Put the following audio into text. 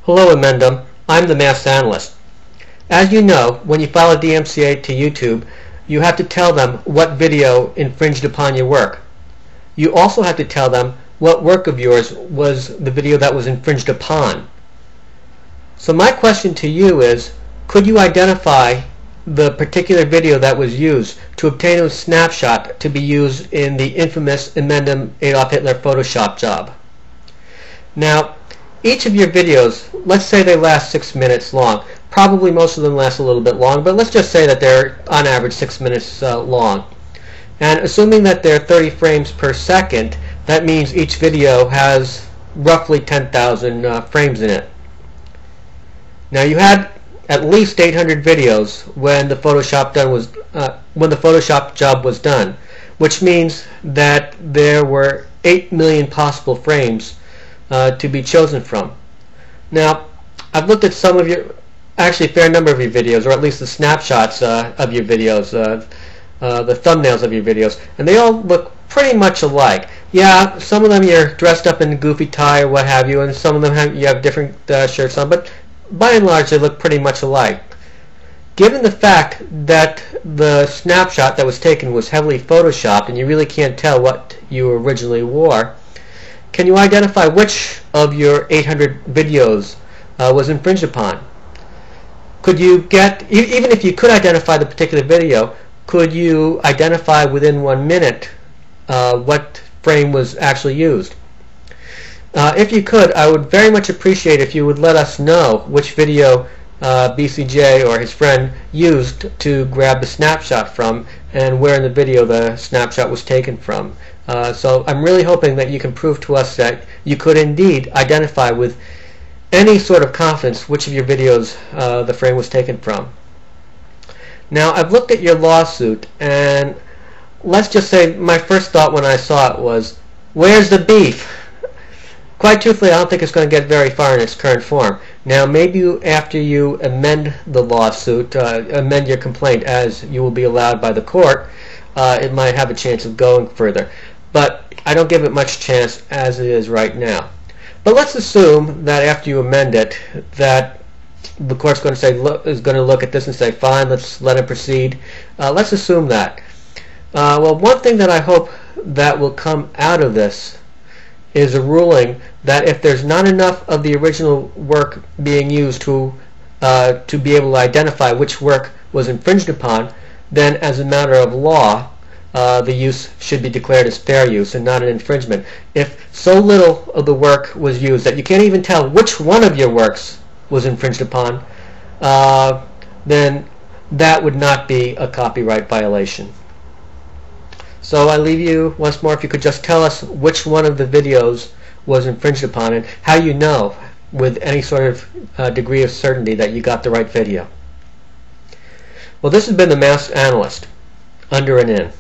Hello, Inmendham. I'm the Mass Analyst. As you know, when you file a DMCA to YouTube, you have to tell them what video infringed upon your work. You also have to tell them what work of yours was the video that was infringed upon. So my question to you is, could you identify the particular video that was used to obtain a snapshot to be used in the infamous Inmendham Adolf Hitler Photoshop job? Now, each of your videos, let's say they last 6 minutes long. Probably most of them last a little bit long, but let's just say that they're on average 6 minutes long. And assuming that they're 30 frames per second, that means each video has roughly 10,000 frames in it. Now you had at least 800 videos when the Photoshop job was done, which means that there were 8 million possible frames to be chosen from. Now, I've looked at some of your, actually a fair number of your videos, or at least the snapshots of your videos, the thumbnails of your videos, and they all look pretty much alike. Yeah, some of them you're dressed up in a goofy tie or what have you, and some of them you have different shirts on, but by and large they look pretty much alike. Given the fact that the snapshot that was taken was heavily photoshopped and you really can't tell what you originally wore, can you identify which of your 800 videos was infringed upon? Could you get, even if you could identify the particular video, could you identify within 1 minute what frame was actually used? If you could, I would very much appreciate if you would let us know which video BCJ or his friend used to grab the snapshot from and where in the video the snapshot was taken from. So I'm really hoping that you can prove to us that you could indeed identify with any sort of confidence which of your videos the frame was taken from. Now, I've looked at your lawsuit, and let's just say my first thought when I saw it was, where's the beef? Quite truthfully, I don't think it's going to get very far in its current form. Now, maybe after you amend the lawsuit, amend your complaint as you will be allowed by the court, it might have a chance of going further. But I don't give it much chance as it is right now. But let's assume that after you amend it, that the court's going to say, is going to look at this and say, fine, let's let him proceed. Let's assume that. Well, one thing that I hope that will come out of this is a ruling that if there's not enough of the original work being used to be able to identify which work was infringed upon, then as a matter of law, the use should be declared as fair use and not an infringement. If so little of the work was used that you can't even tell which one of your works was infringed upon, then that would not be a copyright violation. So I leave you once more, if you could just tell us which one of the videos was infringed upon and how you know with any sort of degree of certainty that you got the right video. Well, this has been the Mass Analyst, under and in.